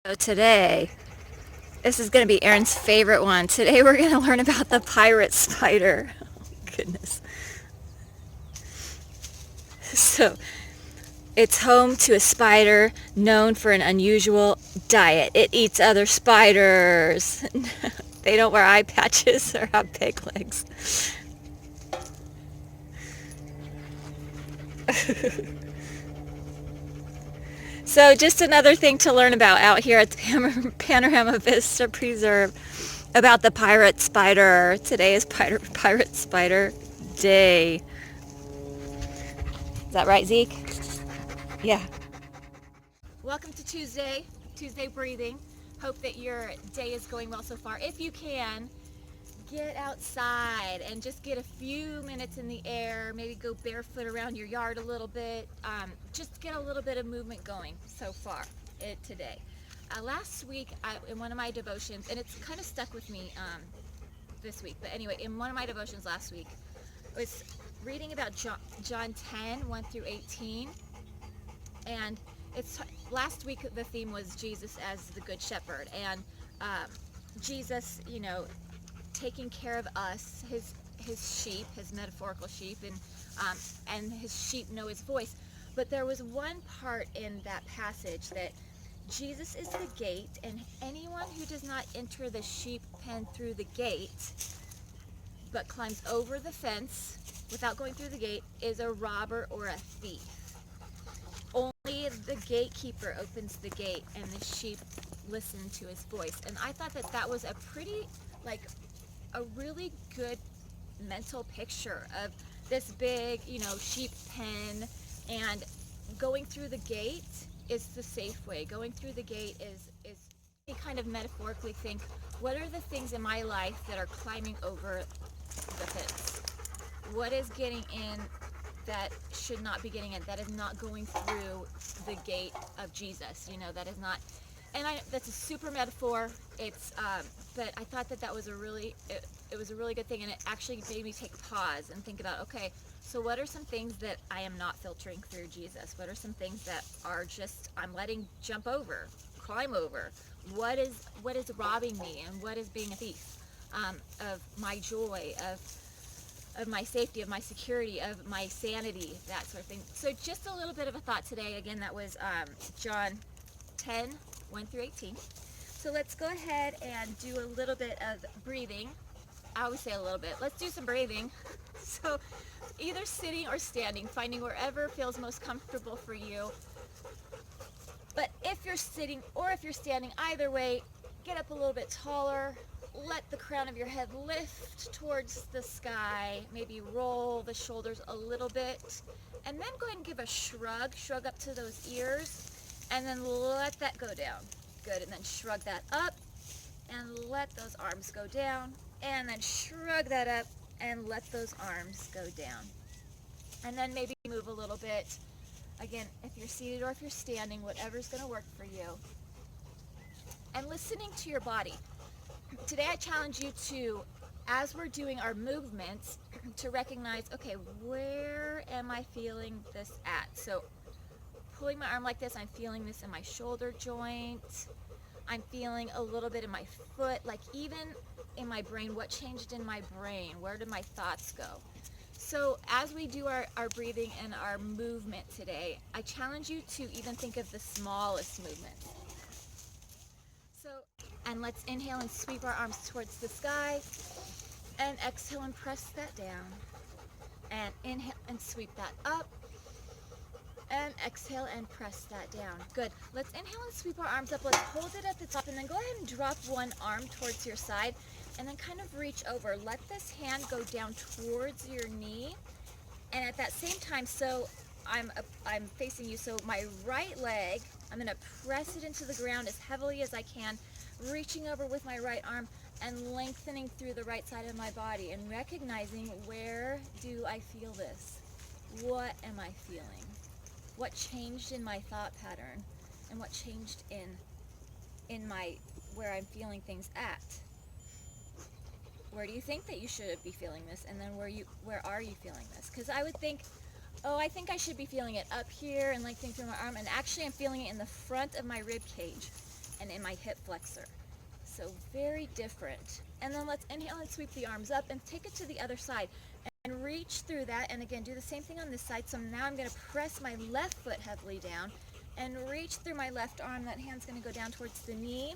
So today, this is going to be Erin's favorite one. Today we're going to learn about the pirate spider. Oh, goodness. So, it's home to a spider known for an unusual diet. It eats other spiders. They don't wear eye patches or have pig legs. So just another thing to learn about out here at Panorama Vista Preserve about the pirate spider. Today is Pirate Spider Day. Is that right, Zeke? Yeah. Welcome to Tuesday breathing. Hope that your day is going well so far. If you can, get outside and just get a few minutes in the air, maybe go barefoot around your yard a little bit, just get a little bit of movement going so far today. Last week in one of my devotions, and it's kind of stuck with me this week, but anyway, in one of my devotions last week, I was reading about John 10, 1 through 18, and last week the theme was Jesus as the Good Shepherd, and Jesus, taking care of us, his sheep, his metaphorical sheep, and his sheep know his voice. But there was one part in that passage that Jesus is the gate, and anyone who does not enter the sheep pen through the gate, but climbs over the fence without going through the gate, is a robber or a thief. Only the gatekeeper opens the gate, and the sheep listen to his voice. And I thought that was a really good mental picture of this big, sheep pen, and going through the gate is the safe way. Going through the gate is you kind of metaphorically think, what are the things in my life that are climbing over the fence? What is getting in that should not be getting in, that is not going through the gate of Jesus, that is not, and that's a super metaphor. It's, but I thought that was it was a really good thing, and it actually made me take pause and think about, okay, so what are some things that I am not filtering through Jesus? What are some things that are just, I'm letting jump over, climb over? What is robbing me, and what is being a thief of my joy, of my safety, of my security, of my sanity, that sort of thing. So just a little bit of a thought today. Again, that was John 10, 1 through 18. So let's go ahead and do a little bit of breathing. I always say a little bit. Let's do some breathing. So either sitting or standing, finding wherever feels most comfortable for you. But if you're sitting or if you're standing, either way, get up a little bit taller. Let the crown of your head lift towards the sky. Maybe roll the shoulders a little bit. And then go ahead and give a shrug. Shrug up to those ears. And then let that go down. Good. And then shrug that up. And let those arms go down. And then shrug that up. And let those arms go down. And then maybe move a little bit. Again, if you're seated or if you're standing, whatever's going to work for you. And listening to your body. Today I challenge you to, as we're doing our movements, to recognize, okay, where am I feeling this at? So pulling my arm like this, I'm feeling this in my shoulder joint. I'm feeling a little bit in my foot, like even in my brain. What changed in my brain? Where did my thoughts go? So as we do our breathing and our movement today, I challenge you to even think of the smallest movement. And let's inhale and sweep our arms towards the sky, and exhale and press that down, and inhale and sweep that up, and exhale and press that down. Good. Let's inhale and sweep our arms up. Let's hold it at the top, and then go ahead and drop one arm towards your side, and then kind of reach over. Let this hand go down towards your knee, and at that same time, so I'm facing you, so my right leg, I'm going to press it into the ground as heavily as I can, reaching over with my right arm and lengthening through the right side of my body and recognizing, where do I feel this? What am I feeling? What changed in my thought pattern, and what changed in my, where I'm feeling things at? Where do you think that you should be feeling this? And then where are you feeling this? Because I would think, oh, I think I should be feeling it up here and lengthening through my arm, and actually I'm feeling it in the front of my rib cage. and in my hip flexor. So very different. And then let's inhale and sweep the arms up and take it to the other side and reach through that, and again do the same thing on this side. So now I'm going to press my left foot heavily down and reach through my left arm. That hand's going to go down towards the knee,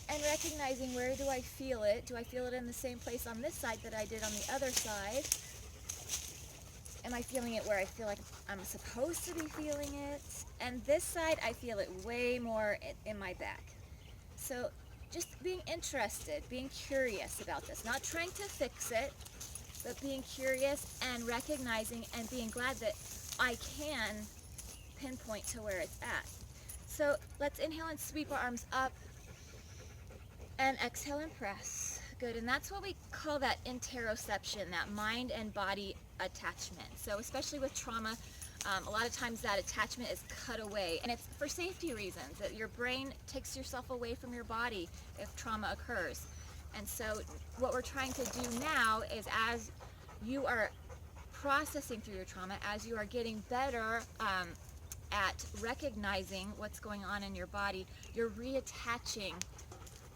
and recognizing, where do I feel it? Do I feel it in the same place on this side that I did on the other side? Am I feeling it where I feel like I'm supposed to be feeling it? And this side, I feel it way more in my back. So just being interested, being curious about this, not trying to fix it, but being curious and recognizing and being glad that I can pinpoint to where it's at. So let's inhale and sweep our arms up, and exhale and press. Good, and that's what we call that interoception, that mind and body attachment. So especially with trauma, a lot of times that attachment is cut away, and it's for safety reasons, that your brain takes yourself away from your body if trauma occurs. And so what we're trying to do now is, as you are processing through your trauma, as you are getting better at recognizing what's going on in your body, you're reattaching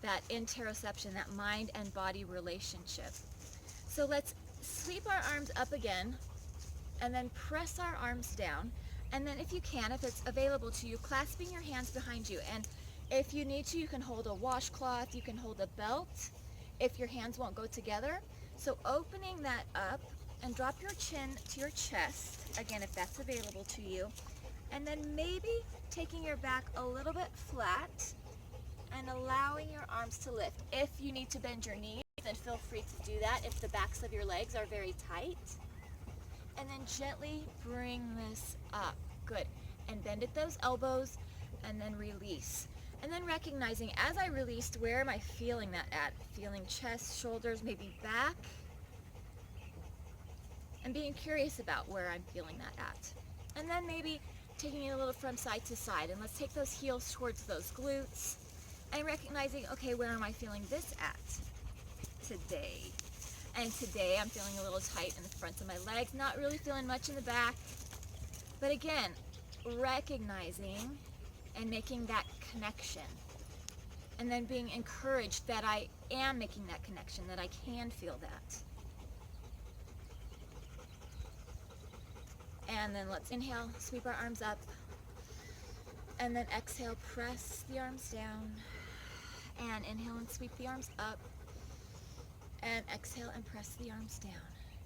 that interoception, that mind and body relationship. So let's sweep our arms up again, and then press our arms down. And then if you can, if it's available to you, clasping your hands behind you. And if you need to, you can hold a washcloth, you can hold a belt if your hands won't go together. So opening that up, and drop your chin to your chest, again, if that's available to you. And then maybe taking your back a little bit flat and allowing your arms to lift. If you need to bend your knees, then feel free to do that if the backs of your legs are very tight. And then gently bring this up. Good. And bend at those elbows, and then release. And then recognizing, as I released, where am I feeling that at? Feeling chest, shoulders, maybe back. And being curious about where I'm feeling that at. And then maybe taking it a little from side to side. And let's take those heels towards those glutes. And recognizing, okay, where am I feeling this at today? And today I'm feeling a little tight in the fronts of my legs, not really feeling much in the back. But again, recognizing and making that connection. And then being encouraged that I am making that connection, that I can feel that. And then let's inhale, sweep our arms up. And then exhale, press the arms down. And inhale and sweep the arms up. And exhale and press the arms down.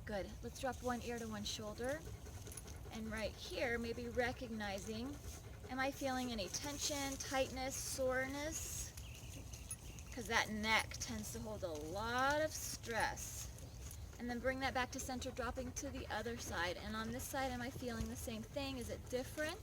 Good. Let's drop one ear to one shoulder. And right here, maybe recognizing, am I feeling any tension, tightness, soreness? Because that neck tends to hold a lot of stress. And then bring that back to center, dropping to the other side. And on this side, am I feeling the same thing? Is it different?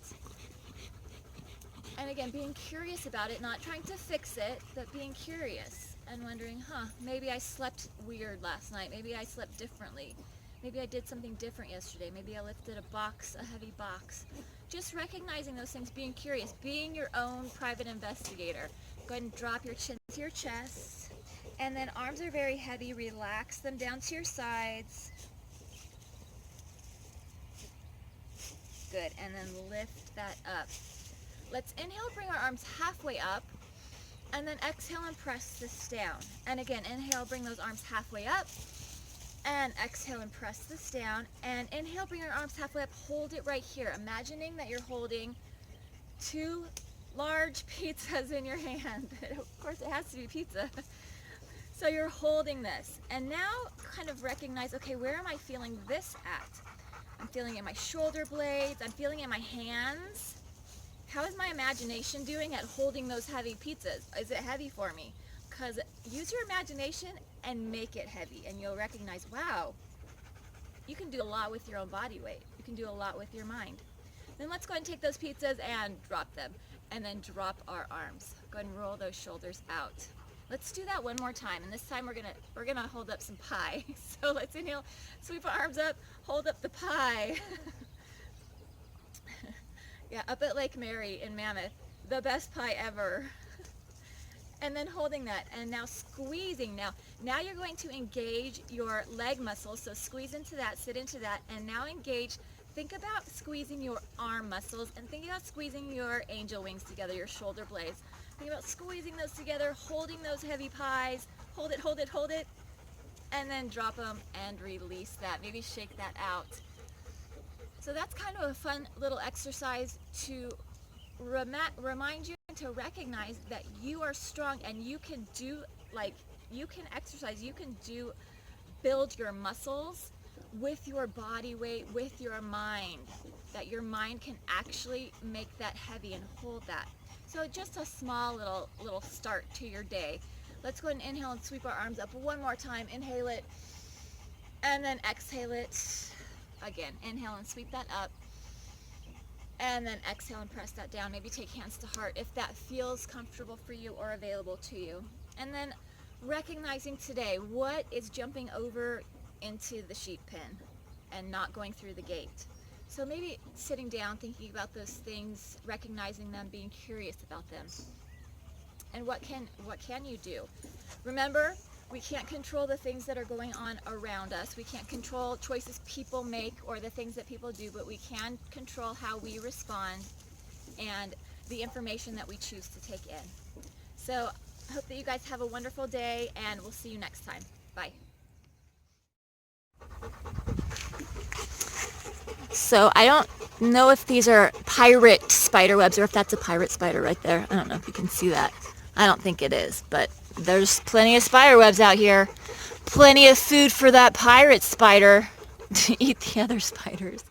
And again, being curious about it, not trying to fix it, but being curious and wondering, maybe I slept weird last night. Maybe I slept differently. Maybe I did something different yesterday. Maybe I lifted a heavy box. Just recognizing those things, being curious, being your own private investigator. Go ahead and drop your chin to your chest. And then arms are very heavy. Relax them down to your sides. Good. And then lift that up. Let's inhale, bring our arms halfway up. And then exhale and press this down. And again, inhale, bring those arms halfway up. And exhale and press this down. And inhale, bring your arms halfway up. Hold it right here. Imagining that you're holding 2 large pizzas in your hand. Of course, it has to be pizza. So you're holding this. And now kind of recognize, okay, where am I feeling this at? I'm feeling it in my shoulder blades. I'm feeling it in my hands. How is my imagination doing at holding those heavy pizzas? Is it heavy for me? Because use your imagination and make it heavy, and you'll recognize, wow, you can do a lot with your own body weight. You can do a lot with your mind. Then let's go ahead and take those pizzas and drop them, and then drop our arms. Go ahead and roll those shoulders out. Let's do that one more time, and this time we're gonna hold up some pie. So let's inhale, sweep our arms up, hold up the pie. Yeah, up at Lake Mary in Mammoth, the best pie ever. And then holding that, and now squeezing. Now you're going to engage your leg muscles, so squeeze into that, sit into that, and now engage. Think about squeezing your arm muscles, and think about squeezing your angel wings together, your shoulder blades. Think about squeezing those together, holding those heavy pies, hold it, hold it, hold it, and then drop them and release that. Maybe shake that out. So that's kind of a fun little exercise to remind you and to recognize that you are strong and you can do, like, you can exercise, you can build your muscles with your body weight, with your mind, that your mind can actually make that heavy and hold that. So just a small little start to your day. Let's go ahead and inhale and sweep our arms up one more time. Inhale it and then exhale it. Again, inhale and sweep that up. And then exhale and press that down. Maybe take hands to heart if that feels comfortable for you or available to you. And then recognizing today what is jumping over into the sheep pen and not going through the gate. So maybe sitting down, thinking about those things, recognizing them, being curious about them. And what can you do? Remember, we can't control the things that are going on around us. We can't control choices people make or the things that people do, but we can control how we respond and the information that we choose to take in. So I hope that you guys have a wonderful day, and we'll see you next time. Bye. So I don't know if these are pirate spider webs or if that's a pirate spider right there. I don't know if you can see that. I don't think it is, but there's plenty of spider webs out here. Plenty of food for that pirate spider to eat the other spiders.